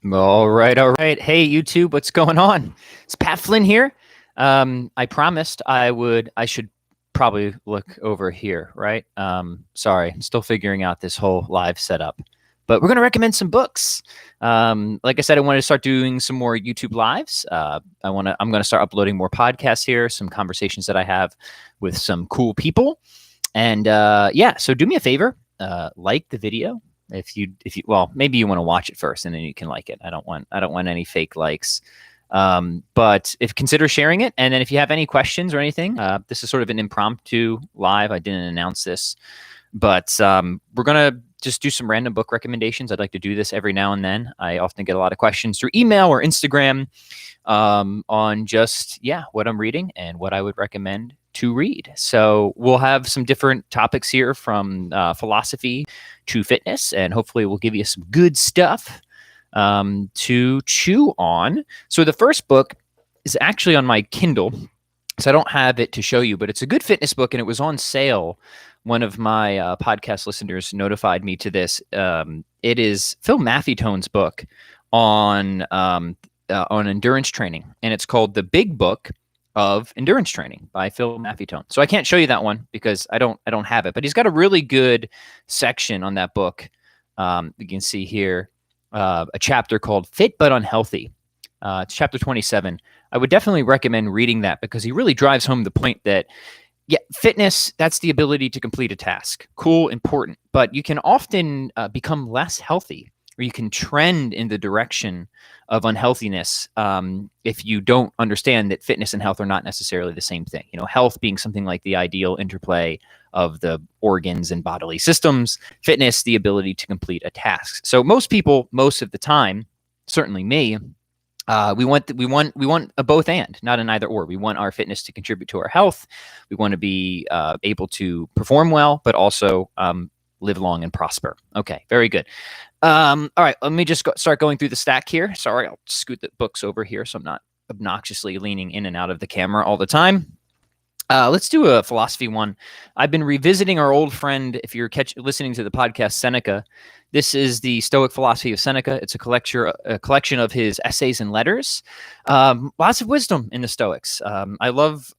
All right, all right. Hey, YouTube, what's going on? It's Pat Flynn here. I promised I should probably look over here, right? Sorry, I'm still figuring out this whole live setup, but we're going to recommend some books. Like I said, I wanted to start doing some more YouTube lives. I'm going to start uploading more podcasts here, some conversations that I have with some cool people. And yeah, so do me a favor, like the video. If you well, maybe you want to watch it first and then you can like it. I don't want any fake likes. But if consider sharing it, and then if you have any questions or anything, this is sort of an impromptu live. I didn't announce this, but we're gonna just do some random book recommendations. I'd like to do this every now and then. I often get a lot of questions through email or Instagram on just what I'm reading and what I would recommend to read. So we'll have some different topics here, from philosophy to fitness, and hopefully we'll give you some good stuff to chew on. So the first book is actually on my Kindle, so I don't have it to show you, but it's a good fitness book, and it was on sale. One of my podcast listeners notified me to this. It is Phil Maffitone's book on endurance training, and it's called The Big Book of Endurance Training by Phil Maffitone. So I can't show you that one because I don't have it, but he's got a really good section on that book. You can see here a chapter called Fit But Unhealthy. It's chapter 27. I would definitely recommend reading that because he really drives home the point that fitness, that's the ability to complete a task. Cool, important, but you can often become less healthy, or you can trend in the direction of unhealthiness if you don't understand that fitness and health are not necessarily the same thing. You know, health being something like the ideal interplay of the organs and bodily systems, fitness, the ability to complete a task. So most people, most of the time, certainly me, we want a both and, not an either or. We want our fitness to contribute to our health. We want to be able to perform well, but also live long and prosper. Okay, very good. All right, let me just start going through the stack here. Sorry, I'll scoot the books over here so I'm not obnoxiously leaning in and out of the camera all the time. Let's do a philosophy one. I've been revisiting our old friend, if you're listening to the podcast, Seneca. This is the Stoic philosophy of Seneca. It's a collection of his essays and letters. Lots of wisdom in the Stoics. I love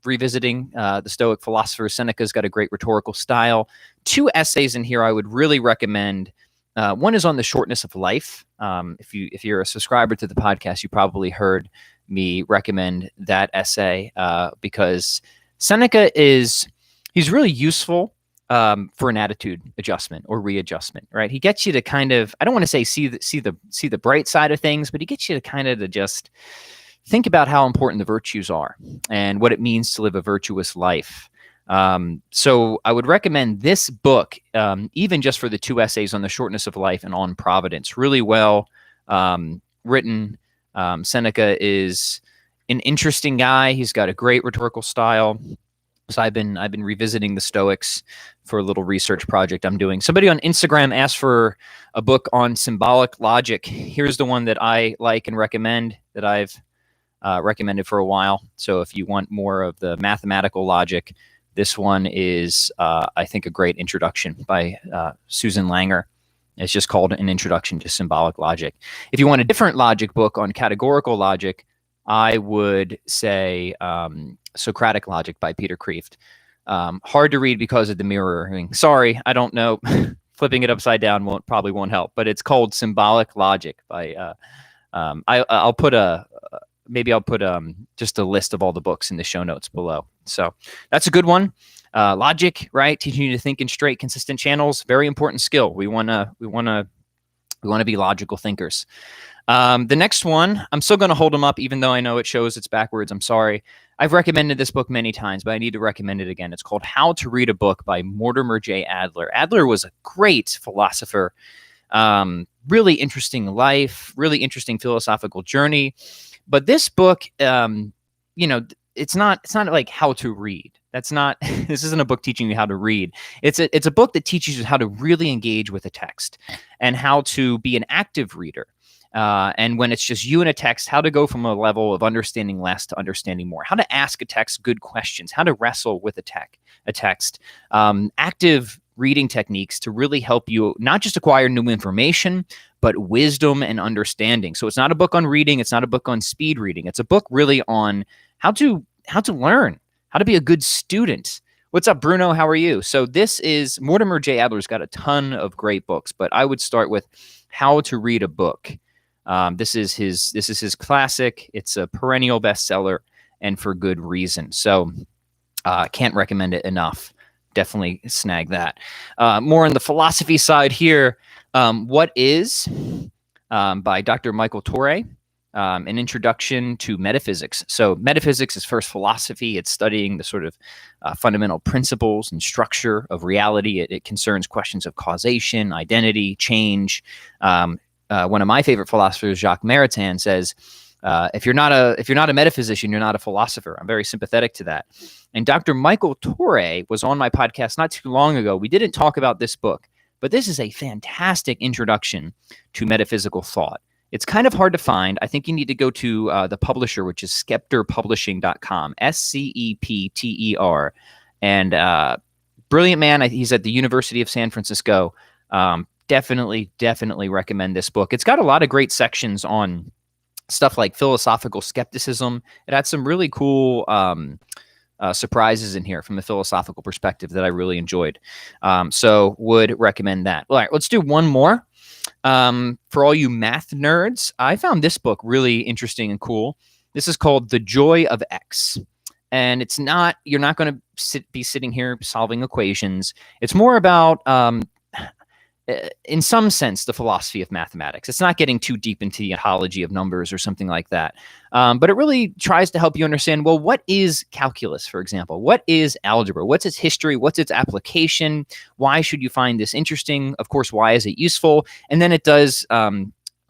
revisiting the Stoic philosopher. Seneca's got a great rhetorical style. Two essays in here I would really recommend. One is on the shortness of life. If you're a subscriber to the podcast, you probably heard me recommend that essay because Seneca he's really useful for an attitude adjustment or readjustment, right? He gets you to kind of, I don't want to say see the bright side of things, but he gets you to kind of to just think about how important the virtues are and what it means to live a virtuous life. So I would recommend this book, even just for the two essays on the shortness of life and on providence. Really well written. Seneca is an interesting guy. He's got a great rhetorical style. So I've been revisiting the Stoics for a little research project I'm doing. Somebody on Instagram asked for a book on symbolic logic. Here's the one that I like and recommend, that I've recommended for a while. So if you want more of the mathematical logic, this one is, I think, a great introduction by Susan Langer. It's just called An Introduction to Symbolic Logic. If you want a different logic book on categorical logic, I would say Socratic Logic by Peter Kreeft. Hard to read because of the mirroring. Sorry, I don't know. Flipping it upside down probably won't help, but it's called Symbolic Logic by. I'll put just a list of all the books in the show notes below. So that's a good one. Logic, right? Teaching you to think in straight, consistent channels. Very important skill. We wanna be logical thinkers. The next one, I'm still going to hold them up, even though I know it shows it's backwards. I'm sorry. I've recommended this book many times, but I need to recommend it again. It's called How to Read a Book by Mortimer J. Adler. Adler was a great philosopher. Really interesting life, really interesting philosophical journey. But this book, it's not like how to read. This isn't a book teaching you how to read. It's a book that teaches you how to really engage with a text and how to be an active reader. And when it's just you and a text, how to go from a level of understanding less to understanding more, how to ask a text good questions, how to wrestle with a text, active reading techniques to really help you not just acquire new information, but wisdom and understanding. So it's not a book on reading. It's not a book on speed reading. It's a book really on how to learn, how to be a good student. What's up, Bruno? How are you? So this is Mortimer J. Adler's got a ton of great books, but I would start with How to Read a Book. This is his classic. It's a perennial bestseller, and for good reason. So can't recommend it enough. Definitely snag that. More on the philosophy side here. What is by Dr. Michael Torre. An introduction to metaphysics. So metaphysics is first philosophy. It's studying the sort of fundamental principles and structure of reality. It concerns questions of causation, identity, change. One of my favorite philosophers, Jacques Maritain, says, if you're not a metaphysician, you're not a philosopher. I'm very sympathetic to that. And Dr. Michael Torre was on my podcast not too long ago. We didn't talk about this book, but this is a fantastic introduction to metaphysical thought. It's kind of hard to find. I think you need to go to the publisher, which is scepterpublishing.com, SCEPTER. And brilliant man. He's at the University of San Francisco. Definitely recommend this book. It's got a lot of great sections on stuff like philosophical skepticism. It had some really cool surprises in here from a philosophical perspective that I really enjoyed. So would recommend that. All right, let's do one more. For all you math nerds, I found this book really interesting and cool. This is called The Joy of X. And it's not, you're not going to be sitting here solving equations. It's more about, in some sense, the philosophy of mathematics. It's not getting too deep into the ontology of numbers or something like that. But it really tries to help you understand, well, what is calculus, for example? What is algebra? What's its history? What's its application? Why should you find this interesting? Of course, why is it useful? And then it does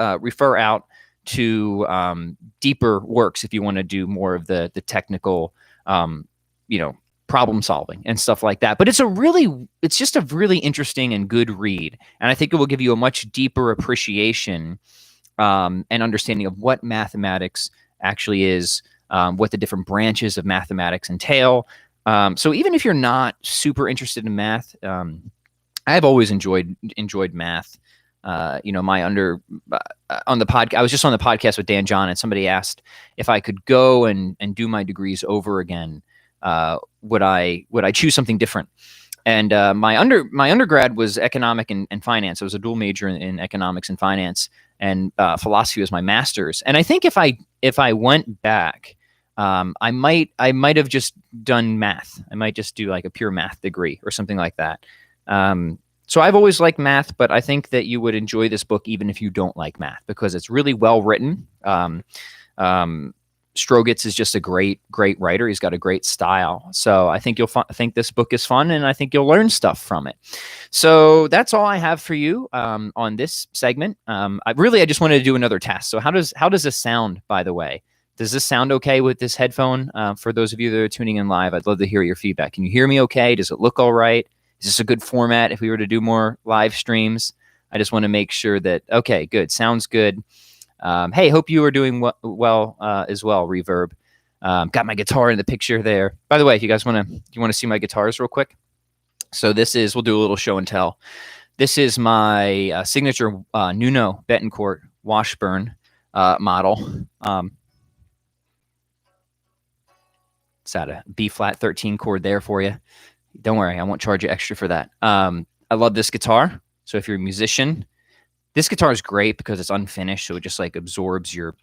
refer out to deeper works if you want to do more of the technical, problem solving and stuff like that. But it's just a really interesting and good read. And I think it will give you a much deeper appreciation and understanding of what mathematics actually is, what the different branches of mathematics entail. So even if you're not super interested in math, I've always enjoyed math. On the podcast, I was just on the podcast with Dan John, and somebody asked if I could go and do my degrees over again. Would I choose something different? And my undergrad was economic and finance. I was a dual major in economics and finance, and philosophy was my master's. And I think if I went back, I might have just done math. I might just do like a pure math degree or something like that. So I've always liked math, but I think that you would enjoy this book even if you don't like math, because it's really well written. Strogatz is just a great writer. He's got a great style. So I think you'll think this book is fun, and I think you'll learn stuff from it. So that's all I have for you on this segment. I just wanted to do another test. So how does this sound, by the way? Does this sound okay with this headphone? For those of you that are tuning in live, I'd love to hear your feedback. Can you hear me okay? Does it look all right? Is this a good format if we were to do more live streams? I just want to make sure that, okay, good. Sounds good. Hey, hope you are doing well as well, Reverb. Got my guitar in the picture there. By the way, if you guys want to see my guitars real quick. So we'll do a little show and tell. This is my signature Nuno Betancourt Washburn model. It's at a B flat 13 chord there for you. Don't worry, I won't charge you extra for that. I love this guitar. So if you're a musician, this guitar is great because it's unfinished, so it just like absorbs your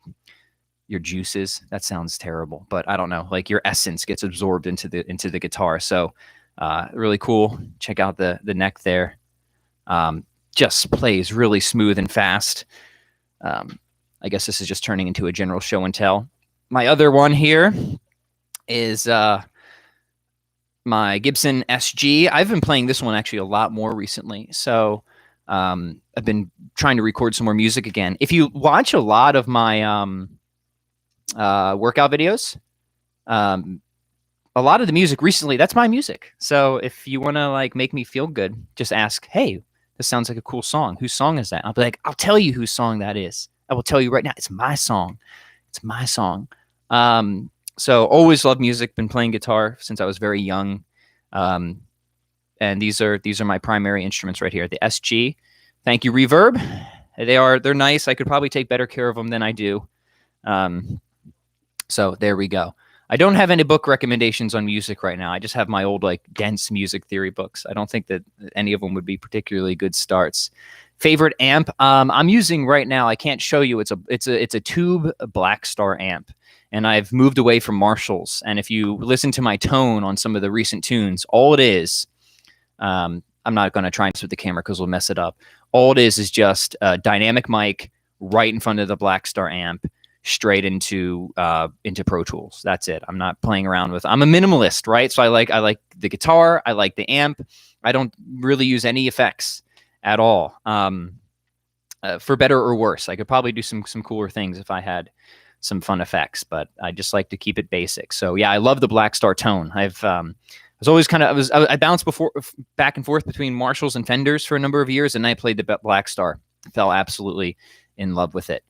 juices. That sounds terrible, but I don't know. Like your essence gets absorbed into the guitar. So really cool. Check out the neck there. Just plays really smooth and fast. I guess this is just turning into a general show and tell. My other one here is my Gibson SG. I've been playing this one actually a lot more recently. So I've been trying to record some more music again. If you watch a lot of my workout videos, a lot of the music recently, that's my music. So if you want to like make me feel good, just ask, hey, this sounds like a cool song. Whose song is that? I'll be like, I'll tell you whose song that is. I will tell you right now. It's my song. It's my song. So always loved music, been playing guitar since I was very young. And these are my primary instruments right here. The SG. Thank you, Reverb. They're nice. I could probably take better care of them than I do. So there we go. I don't have any book recommendations on music right now. I just have my old like dense music theory books. I don't think that any of them would be particularly good starts. Favorite amp I'm using right now. I can't show you. It's a tube Black Star amp, and I've moved away from Marshalls. And if you listen to my tone on some of the recent tunes, all it is, I'm not going to try and mess with the camera because we'll mess it up. All it is just a dynamic mic right in front of the Black Star amp, straight into Pro Tools. That's it. I'm not playing around with. I'm a minimalist, right? So I like the guitar. I like the amp. I don't really use any effects at all. For better or worse, I could probably do some cooler things if I had some fun effects, but I just like to keep it basic. So yeah, I love the Black Star tone. I was always I bounced back and forth between Marshalls and Fenders for a number of years, and I played the Black Star. Fell absolutely in love with it.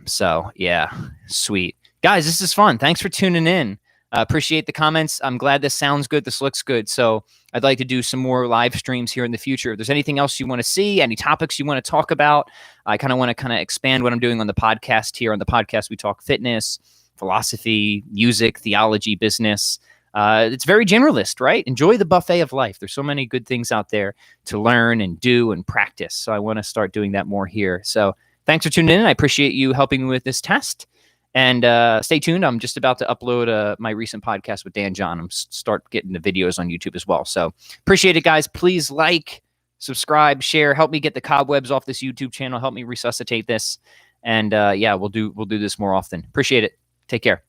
So yeah, sweet guys. This is fun. Thanks for tuning in. Appreciate the comments. I'm glad this sounds good. This looks good. So I'd like to do some more live streams here in the future. If there's anything else you want to see, any topics you want to talk about, I kind of want to expand what I'm doing on the podcast here. On the podcast, we talk fitness, philosophy, music, theology, business. It's very generalist, right? Enjoy the buffet of life. There's so many good things out there to learn and do and practice. So I want to start doing that more here. So thanks for tuning in. I appreciate you helping me with this test. And stay tuned. I'm just about to upload my recent podcast with Dan John. I'm start getting the videos on YouTube as well. So appreciate it, guys. Please like, subscribe, share. Help me get the cobwebs off this YouTube channel. Help me resuscitate this. And yeah, we'll do this more often. Appreciate it. Take care.